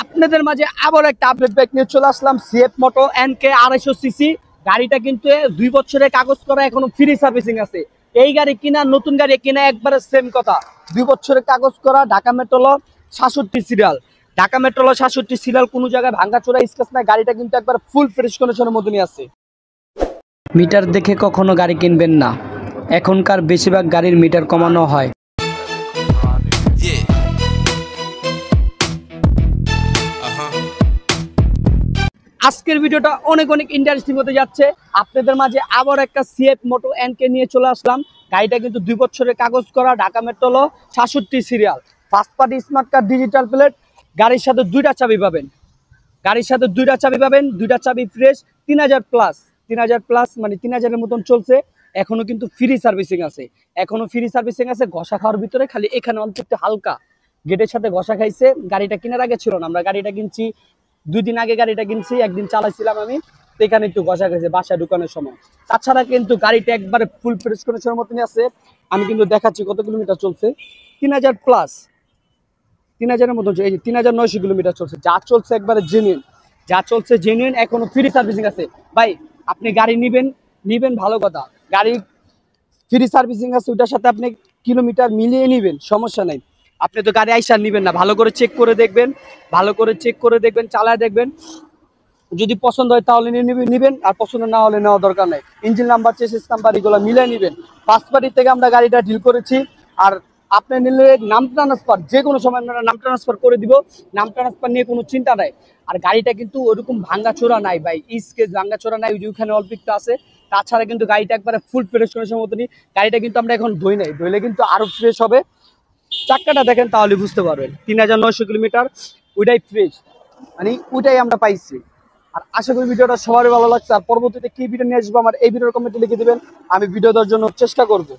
আপনাদের মাঝে আবার একটা আপডেট বাইক নিয়ে চলে আসলাম, সিএফ মোটো এনকে 250 সিসি। গাড়িটা কিন্তু 2 বছরের কাগজ করা, এখনো ফ্রি সার্ভিসিং আছে। এই গাড়ি কিনা, নতুন গাড়ি কিনা একবারে সেম কথা। 2 বছরের কাগজ করা, Dhaka metro 66 serial. Dhaka metro 66 serial, কোনো জায়গায় ভাঙাচোরা স্ক্র্যাচ নাই। গাড়িটা কিন্তু একবার ফুল ফ্রেশ কন্ডিশনের মধ্যে নিয়ে আছে। মিটার দেখে কখনো গাড়ি কিনবেন না। এখনকার বেশিরভাগ গাড়ির মিটার কমানো হয়। আজকের ভিডিওটা অনেক ইন্টারেস্টিং হতে যাচ্ছে। আপনাদের মাঝে আবার একটা সিএফ মোটো এনকে নিয়ে চলে আসলাম। গাড়িটা কিন্তু 2 বছরের কাগজ করা, Dhaka metro 66 serial, first party smart card, digital plate. গাড়ির সাথে 2টা চাবি পাবেন। গাড়ির সাথে 2টা চাবি পাবেন, 2টা চাবি ফ্রেশ। 3000 প্লাস, 3000 প্লাস মানে 3000-এর মতন চলছে। এখনো কিন্তু ফ্রি সার্ভিসিং আছে, এখনো ফ্রি সার্ভিসিং আছে। ঘষা খাওয়ার ভিতরে খালি এখানে অল্প একটু হালকা গেটের সাথে ঘষা খাইছে। গাড়িটা কেনার আগে ছিল না, আমরা গাড়িটা কিনছি 2 দিন আগে। গাড়িটা কিনছি, একদিন চালাইছিলাম আমি, এখানে একটু ঘষা খাইছে বাসায় ঢুকানোর সময়। তাছাড়া কিন্তু গাড়িটা একবারে ফুল ফ্রেশ কন্ডিশনের মতনই আছে। আমি কিন্তু দেখাচ্ছি কত কিলোমিটার চলছে। 3000 প্লাস, 3000-এর মতো, এই যে 3900 কিলোমিটার চলছে। যা চলছে একবারে জেনুইন, যা চলছে জেনুইন। এখনো ফ্রি সার্ভিসিং আছে। ভাই আপনি গাড়ি নিবেন ভালো কথা, গাড়ি ফ্রি সার্ভিসিং আছে, ওটার সাথে আপনি কিলোমিটার মিলিয়ে নেবেন, সমস্যা নাই। আপনি তো গাড়ি আইসা নেবেন না, ভালো করে চেক করে দেখবেন, ভালো করে চেক করে দেখবেন, চালায় দেখবেন। যদি পছন্দ হয় তাহলে নিবেন, আর পছন্দ না হলে নেওয়া দরকার নাই। ইঞ্জিন নাম্বার, চেসিস নাম্বার এগুলো মিলিয়ে নেবেন। ফার্স্ট পার্টি থেকে আমরা গাড়িটা ডিল করেছি। আর আপনি নিলে নাম ট্রান্সফার, যে কোনো সময় আমরা নাম ট্রান্সফার করে দিব। নাম ট্রান্সফার নিয়ে কোনো চিন্তা নাই। আর গাড়িটা কিন্তু ওরকম ভাঙ্গাচোরা নাই ভাই, স্কেচ ভাঙ্গাচোরা নাই, ওইখানে অল্প একটু আছে। তাছাড়া কিন্তু গাড়িটা একবারে ফুল ফ্রেশ কন্ডিশনের মতনই। গাড়িটা কিন্তু আমরা এখন ধুই নাই, ধুইলে কিন্তু আরো ফ্রেশ হবে। চাক্কাটা দেখেন তাহলে বুঝতে পারবেন। 3900 কিলোমিটার, ওইটাই ফ্রেশ, মানে ওইটাই আমরা পাইছি। আর আশা করি ভিডিওটা সবারই ভালো লাগছে। আর পরবর্তীতে কি ভিডিও নিয়ে আসবো আমার এই ভিডিওর কমেন্টে লিখে দিবেন, আমি ভিডিও দেওয়ার জন্য চেষ্টা করবো।